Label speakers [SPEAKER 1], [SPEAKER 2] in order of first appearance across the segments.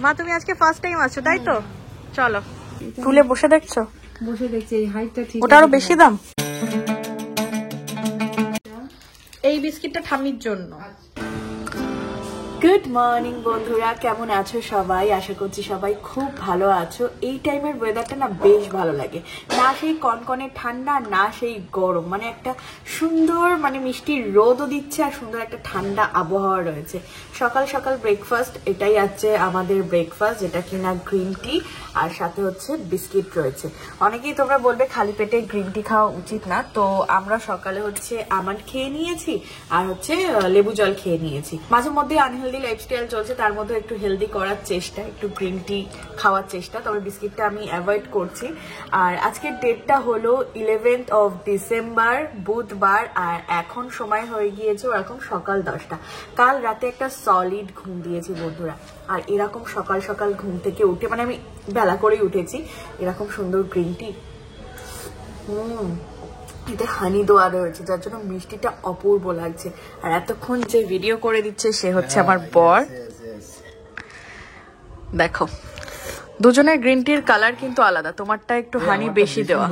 [SPEAKER 1] মা তুমি আজকে ফার্স্ট টাইম আসছো তাই তো? চলো তুলে বসে দেখছো?
[SPEAKER 2] বসে দেখছি এই হাইটটা ঠিক।
[SPEAKER 1] ওটা আরো বেশি দাম। এই বিস্কিটটা ঠাম্মির জন্য। গুড মর্নিং বন্ধুরা, কেমন আছো সবাই? আশা করছি সবাই খুব ভালো আছো। এই টাইমের ওয়েদারটা না বেশ ভালো লাগে, না সেই কনকনে ঠান্ডা না সেই গরম, মানে একটা সুন্দর মানে মিষ্টি রোদও দিচ্ছে আর সুন্দর একটা ঠান্ডা আবহাওয়া রয়েছে। সকাল সকাল ব্রেকফাস্ট, এটাই আছে আমাদের ব্রেকফাস্ট, যেটা কিনা গ্রিন টি আর সাথে হচ্ছে বিস্কিট রয়েছে। অনেকেই তোমরা বলবে খালি পেটে গ্রিন টি খাওয়া উচিত না, তো আমরা সকালে হচ্ছে আমন্ড খেয়ে নিয়েছি আর হচ্ছে লেবু জল খেয়ে নিয়েছি। মাঝে মধ্যে আনহেলদি লাইফস্টাইল চলছে, তার মধ্যে একটু হেলদি করার চেষ্টা, একটু গ্রিন টি খাওয়ার চেষ্টা, তবে বিস্কিটটা আমি অ্যাভয়েড করছি। আর আজকের ডেটটা হলো 11th of December, বুধবার, আর এখন সময় হয়ে গিয়েছে এখন সকাল 10টা। কাল রাতে একটা সলিড ঘুম দিয়েছি বন্ধুরা, আর এরকম সকাল সকাল ঘুম থেকে উঠে, মানে আমি বেলা করেই উঠেছি, এরকম সুন্দর গ্রিন টি, এতে হানি দেওয়া রয়েছে যার জন্য মিষ্টিটা অপূর্ব লাগছে। আর এতক্ষণ যে ভিডিও করে দিচ্ছে সে হচ্ছে আমার বর। দেখো দুজনের গ্রিন টির কালার কিন্তু আলাদা, তোমারটা একটু হানি বেশি দেওয়া,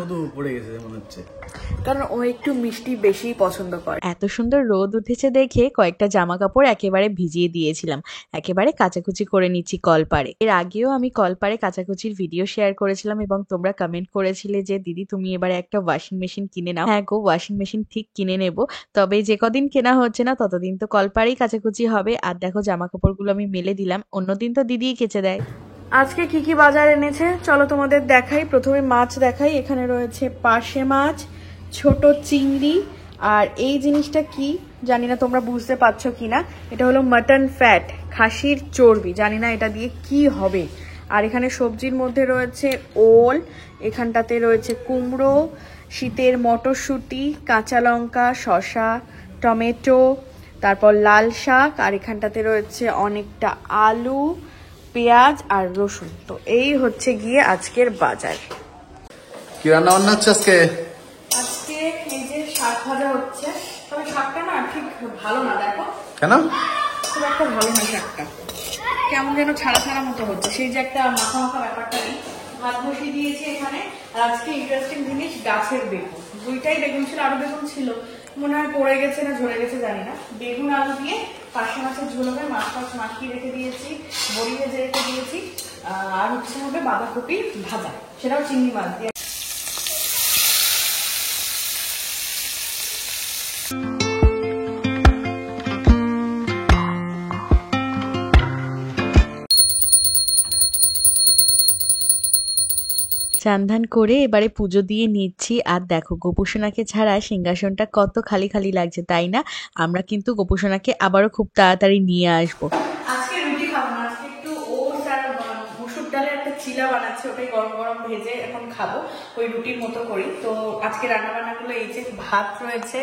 [SPEAKER 1] কারণ ও একটু মিষ্টি বেশি পছন্দ করে। এত সুন্দর রোদ উঠেছে দেখে কয়েকটা জামা কাপড় একেবারে ভিজিয়ে দিয়েছিলাম, একেবারে কাচাকুচি করে নিচ্ছি কলপারে। এর আগেও আমি কলপারে কাচাকুচির ভিডিও শেয়ার করেছিলাম এবং তোমরা কমেন্ট করেছিলে যে দিদি তুমি এবারে একটা ওয়াশিং মেশিন কিনে নাও। হ্যাঁ গো, ওয়াশিং মেশিন ঠিক কিনে নেব, তবে যে কদিন কেনা হচ্ছে না ততদিন তো কলপারেই কাচাকুচি হবে। আর দেখো জামা কাপড়গুলো আমি মেলে দিলাম, অন্যদিন তো দিদিই কেচে দেয়। আজকে কি কি বাজার এনেছে চলো তোমাদের দেখাই। প্রথমে মাছ দেখাই, এখানে রয়েছে পার্শে মাছ, ছোট চিংড়ি, আর এই জিনিসটা কি জানি না, তোমরা বুঝতে পারছো কিনা, এটা হলো মাটন ফ্যাট, খাসির চর্বি, জানি না এটা দিয়ে কি হবে। আর এখানে সবজির মধ্যে রয়েছে ওল, এখানটাতে রয়েছে কুমড়ো, শীতের মটরশুঁটি, কাঁচা লঙ্কা, শসা, টমেটো, তারপর লাল শাক, আর এখানটাতে রয়েছে অনেকটা আলু, পেঁয়াজ আর রসুন। তো এই হচ্ছে গিয়ে আজকের বাজার।
[SPEAKER 3] কি রান্না বান্না হচ্ছে আজকে?
[SPEAKER 1] আজকে এই যে শাক ভাজা হচ্ছে, তবে শাকটা না ঠিক ভালো না, দেখো
[SPEAKER 3] কেন
[SPEAKER 1] খুব একটা ভালো না, শাকটা কেমন যেন ছাড়া ছাড়া মতো হচ্ছে, সেই যে একটা মাখা মাখা ব্যাপারটা নেই। ভাত বসিয়ে দিয়েছি এখানে, আর আজকে ইন্টারেস্টিং জিনিস গাছের বেগুন, দুইটাই বেগুন ছিল, আরো বেগুন ছিল, মনে হয় পড়ে গেছে না ঝরে গেছে জানি না। বেগুন আলু দিয়ে পার্শে মাছের ঝোল হবে, মাছ টাছ মাখিয়ে রেখে দিয়েছি, বড়ি ভেজে রেখে দিয়েছি, আর হচ্ছে হবে বাঁধাকপি ভাজা, সেটাও চিংড়ি মাছ দিয়ে। চান করে এবারে পুজো দিয়ে নিচ্ছি। আর দেখো গোপুসোনাকে ছাড়া সিংহাসনটা কত খালি খালি লাগছে, তাই না? আমরা কিন্তু গোপুসোনাকে আবারও খুব তাড়াতাড়ি নিয়ে আসবো। আজকে রুটি খাবো না, আজকে একটু ওটস আর মসুর ডালের একটা চিলা বানাচ্ছি, ওটাই গরম গরম ভেজে এখন খাবো ওই রুটির মতো করি। তো আজকে রান্না বান্নাগুলো এই যে ভাত রয়েছে,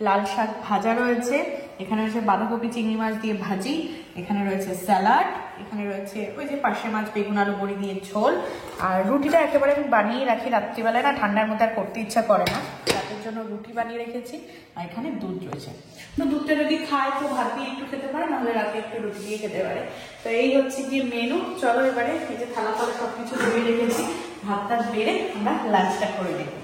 [SPEAKER 1] লাল শাক ভাজা রয়েছে, এখানে রয়েছে বাঁধাকপি চিংড়ি মাছ দিয়ে ভাজি, এখানে রয়েছে স্যালাড, এখানে রয়েছে ওই যে পার্শে মাছ বেগুন আলু বড়ি দিয়ে ঝোল। আর রুটিটা একেবারে আমি বানিয়ে রাখি রাত্রিবেলায়, না ঠান্ডার মধ্যে আর করতে ইচ্ছা করে না, রাতের জন্য রুটি বানিয়ে রেখেছি। আর এখানে দুধ রয়েছে, তো দুধটা যদি খায় তো ভাত দিয়ে একটু খেতে পারে, নাহলে রাতে একটু রুটি দিয়ে খেতে পারে। তো এই হচ্ছে গিয়ে মেনু। চলো এবারে এই যে থালা থালা সবকিছু ধুয়ে রেখেছি, ভাতটা বেড়ে আমরা লাঞ্চটা করে দেবো।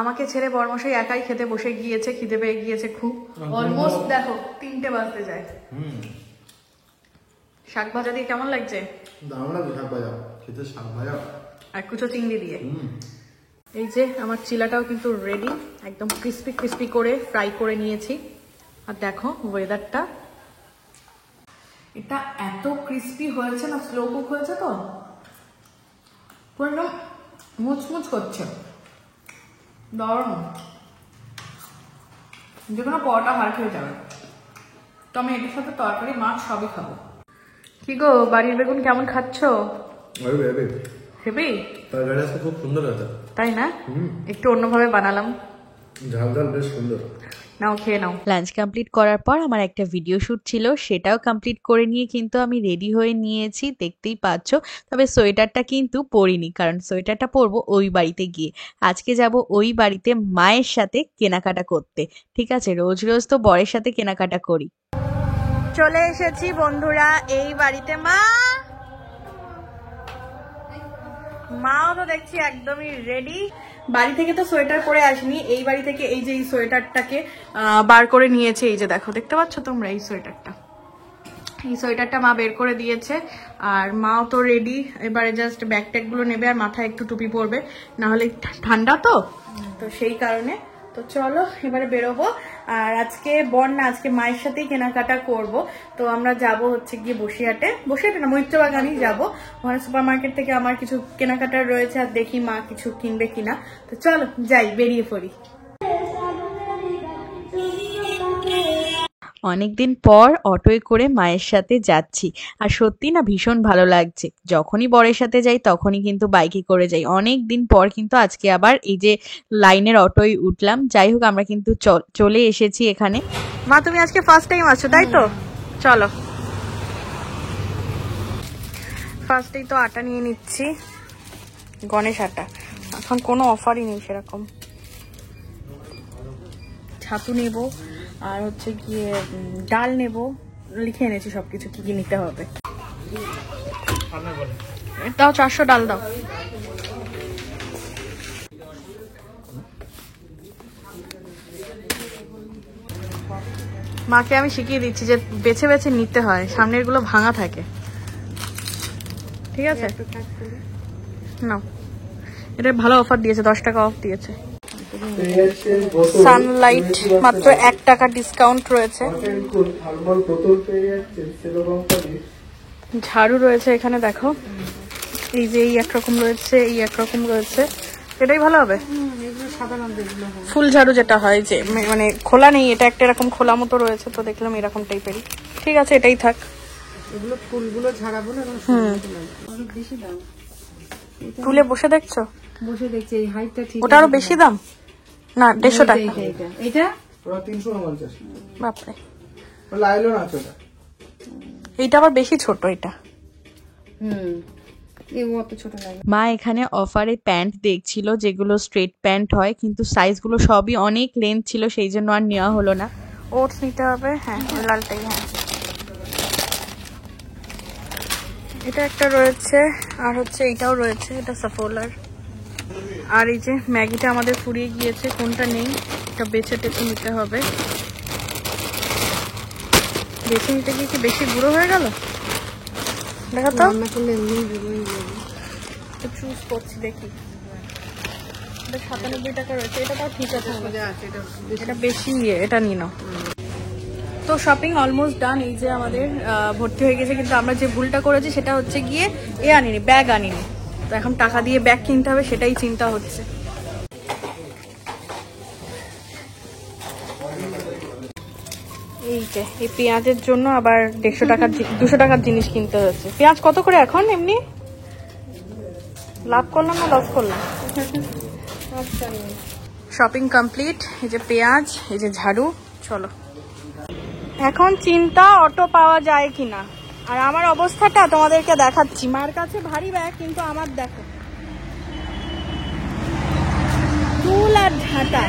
[SPEAKER 1] আমাকে ছেড়ে বর্মশাই একাই খেতে বসে গিয়েছে, খিদে পেয়ে গিয়েছে খুব, অলমোস্ট দেখো 3টে বাজতে যায়। শাক ভাজা দিয়ে কেমন লাগছে? আর কুচো চিংড়ি দিয়ে। এই যে আমার চিলাটাও কিন্তু রেডি, একদম ক্রিস্পি ক্রিস্পি করে ফ্রাই করে নিয়েছি। আর দেখো ওয়েদারটা, এটা এত ক্রিস্পি হয়েছে না, স্লো কুক হয়েছে তো পুরো একদম মুচমুচ করছে, দারুণ, যে কোনো পরোটা ভার খেয়ে যাবে। তো আমি এটার সাথে তরকারি মাছ সবই খাবো। কি গো, বাড়ির বেগুন কেমন খাচ্ছ? হেবি, খুব সুন্দর হয়েছে তাই না? একটু অন্যভাবে বানালাম, ঝাল ঝাল বেশ সুন্দর। নাও খেয়ে নাও। লাঞ্চ কমপ্লিট করার পর আমার একটা ভিডিও শুট ছিল, সেটাও কমপ্লিট করে নিয়ে কিন্তু আমি রেডি হয়ে নিয়েছি, দেখতেই পাচ্ছ। তবে সোয়েটারটা কিন্তু পরিনি, কারণ সোয়েটারটা পরবো ওই বাড়িতে গিয়ে। আজকে যাব ওই বাড়িতে মায়ের সাথে কেনাকাটা করতে। ঠিক আছে, রোজ রোজ তো বরের সাথে কেনাকাটা করি। চলে এসেছি বন্ধুরা এই বাড়িতে। মা মাও তো দেখছি একদমই রেডি। বাড়ি থেকে তো সোয়েটার পরে আসিনি, এই বাড়ি থেকে এই যে এই সোয়েটারটাকে বার করে নিয়েছে। এই যে দেখো, দেখতে পাচ্ছ তোমরা এই সোয়েটারটা, এই সোয়েটারটা মা বের করে দিয়েছে। আর মাও তো রেডি, এবারে জাস্ট ব্যাগ ট্যাগ গুলো নেবে আর মাথায় একটু টুপি পরবে, না হলে ঠান্ডা তো সেই কারণে। তো চলো এবারে বেরোবো। আর আজকে বন্যা, আজকে মায়ের সাথেই কেনাকাটা করব। তো আমরা যাব হচ্ছে গিয়ে বসিরহাটে না মৈত্রবাগানই যাব। ওখানে সুপার মার্কেট থেকে আমার কিছু কেনাকাটা রয়েছে, আর দেখি মা কিছু কিনবে কিনা। তো চলো যাই, বেরিয়ে পড়ি। অনেকদিন পর অটোয় করে মায়ের সাথে যাচ্ছি, আর সত্যি না ভীষণ ভালো লাগছে। যখনই বরের সাথে যাই তখনই কিন্তু বাইকে করে যাই। অনেক দিন পর কিন্তু আজকে আবার এই যে লাইনের অটোয় উঠলাম। যাই হোক, আমরা কিন্তু চলে এসেছি এখানে। মা তুমি আজকে ফার্স্ট টাইম আছো তাই তো? চলো ফার্স্টেই তো আটা নিয়ে নিচ্ছি, গণেশ আটা। এখন কোনো অফারই নেই সেরকম। ছাতু নেব, আর হচ্ছে গিয়ে ডাল নেব, লিখে এনেছি সবকিছু কি কি নিতে হবে। দাও 400 ডাল দাও। মাকে আমি শিখিয়ে দিচ্ছি যে বেছে বেছে নিতে হয়, সামনের গুলো ভাঙা থাকে। ঠিক আছে নাও, এটা ভালো অফার দিয়েছে, 10 টাকা অফ দিয়েছে। সানলাইট মাত্র 1 টাকা ডিসকাউন্ট রয়েছে। ঝাড়ু রয়েছে এখানে দেখো, এই যে এই একরকম রয়েছে, এই একরকম রয়েছে। এটাই ভালো হবে, ফুল ঝাড়ু যেটা হয়, যে মানে খোলা নেই, এটা একটা এরকম খোলা মতো রয়েছে। তো দেখলাম এরকম টাইপেরই, ঠিক আছে এটাই থাক।
[SPEAKER 2] এগুলো ফুলগুলো ঝাড়াবো না, অনেক বেশি দাম।
[SPEAKER 1] তুলে বসে দেখছো?
[SPEAKER 2] বসে দেখছি এই হাইটটা ঠিক।
[SPEAKER 1] ওটা আরো বেশি দাম না, 150 টাকা।
[SPEAKER 2] এটা
[SPEAKER 4] ওরা 350।
[SPEAKER 1] বাপরে,
[SPEAKER 4] লাইলো না আছে ওটা।
[SPEAKER 1] এইটা আবার বেশি ছোট এটা। মা এখানে অফারে প্যান্ট দেখছিল, যেগুলো স্ট্রেট প্যান্ট হয়, কিন্তু সাইজগুলো সবই অনেক লেন্থ ছিল, সেই জন্য আর নেওয়া হলো না। ওটস নিতে হবে, হ্যাঁ লালটাই। হ্যাঁ এটা একটা রয়েছে, আর হচ্ছে এইটাও রয়েছে, এটা সাফোলার। আর এই যে ম্যাগিটা আমাদের ফুরিয়ে গিয়েছে, কোনটা নেই এটা বেছে টেছে নিতে হবে। বেছে নিতে গিয়ে কি বেশি গুঁড়ো হয়ে গেল? দেখা তো, চুজ করছি দেখি। 97 টাকা রয়েছে, এটা তাও ঠিক আছে, এটা বেশি, এটা নিয়ে নাও। তো শপিং অলমোস্ট ডান। এই যে আমাদের ভর্তি হয়ে গেছে, কিন্তু আমরা যে ভুলটা করেছি সেটা হচ্ছে গিয়ে আনিনি, ব্যাগ আনিনি। তো এখন টাকা দিয়ে ব্যাগ কিনতে হবে, সেটাই চিন্তা হচ্ছে। এই যে এই পেঁয়াজের জন্য আবার 200 টাকার জিনিস কিনতে হচ্ছে। পেঁয়াজ কত করে এখন? এমনি লাভ করলাম না লস করলাম? Shopping complete. এই যে পেঁয়াজ, এই যে ঝাড়ু। চলো এখন চিন্তা অটো পাওয়া যায় কিনা। আর আমার অবস্থাটা তোমাদেরকে দেখাচ্ছি। মার কাছে ভারী ব্যাগ, কিন্তু আমার দেখো চুল আর ঝাঁটা।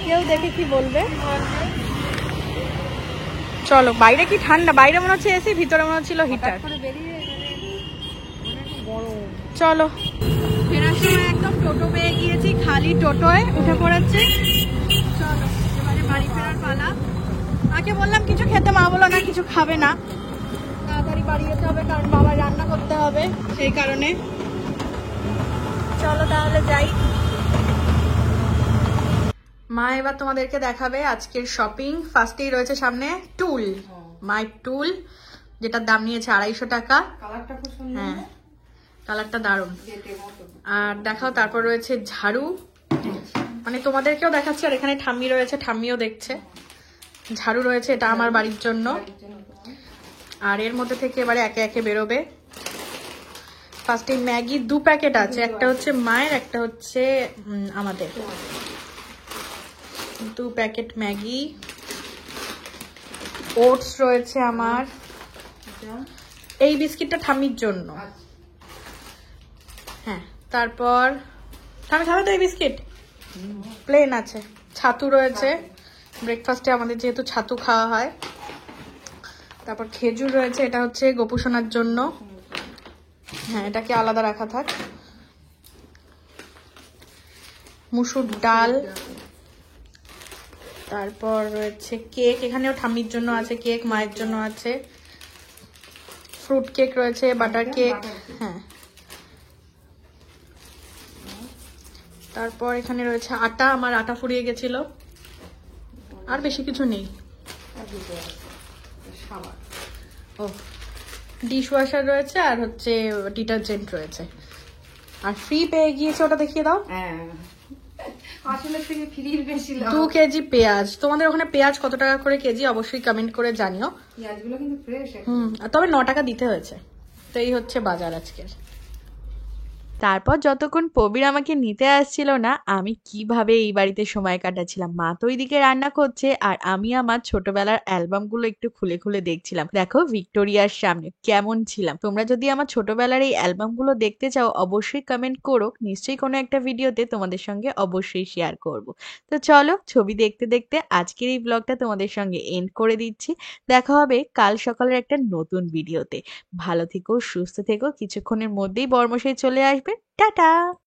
[SPEAKER 1] কেউ দেখে কি বলবে? চলো, বাইরে কি ঠান্ডা, বাইরে মনে হচ্ছে এসি, ভিতরে মনে হচ্ছিল হিটার। চলো ফেরার সময় একদম টোটো পেয়ে গিয়েছি, খালি টোটোয় উঠে পড়েছে। চলো এবারে বাড়ি ফেরার পালা। মাকে বললাম কিছু খেতে, মা বললো না কিছু খাবে না, তাড়াতাড়ি বাড়ি যেতে হবে, কারণ বাবা রান্না করতে হবে, সেই কারণে। চলো তাহলে যাই। মা এবার তোমাদেরকে দেখাবে আজকের শপিং। ফার্স্টেই রয়েছে সামনে টুল, মাই টুল, যেটার দাম নিয়েছে 250 টাকা। হ্যাঁ কালারটা দারুণ। আর দেখাও, তারপর রয়েছে ঝাড়ু, মানে তোমাদেরকেও দেখাচ্ছি, আর এখানে ঠাম্মি রয়েছে, ঠাম্মিও দেখছে। ঝাড়ু রয়েছে, এটা আমার বাড়ির জন্য। আর এর মধ্যে থেকে এবারে একে একে বেরোবে। ফার্স্টে ম্যাগি 2 প্যাকেট আছে, একটা হচ্ছে মায়ের, একটা হচ্ছে আমাদের। 2 প্যাকেট ম্যাগি। ওটস রয়েছে আমার, এই বিস্কিটটা ঠাম্মির জন্য। হ্যাঁ তারপর ঠাম্মি খাবে তো এই বিস্কিট? প্লেন আছে। ছাতু রয়েছে, ব্রেকফাস্টে আমাদের যেহেতু ছাতু খাওয়া হয়। তারপর খেজুর রয়েছে, এটা হচ্ছে গোপুসোনার জন্য। হ্যাঁ, এটাকে আলাদা রাখা থাক। মুসুর ডাল, তারপর রয়েছে কেক, এখানেও ঠাম্মির জন্য আছে কেক, মায়ের জন্য আছে, ফ্রুট কেক রয়েছে, বাটার কেক। হ্যাঁ, তারপর এখানে রয়েছে আটা, আমার আটা ফুরিয়ে গেছিল। আর বেশি কিছু নেই। ও, ডিশ ওয়াশার রয়েছে আর হচ্ছে ডিটারজেন্ট রয়েছে। আর ফ্রি পেয়ে গিয়েছে, ওটা দেখিয়ে দাও।
[SPEAKER 2] হ্যাঁ, আসলে থেকে ফ্রি বেশি
[SPEAKER 1] 2 কেজি পেঁয়াজ। তোমাদের ওখানে পেঁয়াজ কত টাকা করে কেজি অবশ্যই কমেন্ট করে জানিও।
[SPEAKER 2] পেঁয়াজগুলো কিন্তু ফ্রেশ।
[SPEAKER 1] তবে 9 টাকা দিতে হয়েছে। তো এই হচ্ছে বাজার আজকের। তারপর যতক্ষণ প্রবীর আমাকে নিতে আসছিল না, আমি কিভাবে এই বাড়িতে সময় কাটাচ্ছিলাম। মা তো ওইদিকে রান্না করছে আর আমি আমার ছোটবেলার অ্যালবামগুলো একটু খুলে খুলে দেখছিলাম। দেখো ভিক্টোরিয়ার সামনে কেমন ছিলাম। তোমরা যদি আমার ছোটবেলার এই অ্যালবামগুলো দেখতে চাও অবশ্যই কমেন্ট করো, নিশ্চয়ই কোনো একটা ভিডিওতে তোমাদের সঙ্গে অবশ্যই শেয়ার করব। তো চলো, ছবি দেখতে দেখতে আজকের এই ব্লগটা তোমাদের সঙ্গে এন্ড করে দিচ্ছি। দেখা হবে কাল সকালের একটা নতুন ভিডিওতে। ভালো থেকো, সুস্থ থেকো। কিছুক্ষণের মধ্যেই বর্মশাই চলে আসবে। টাটা।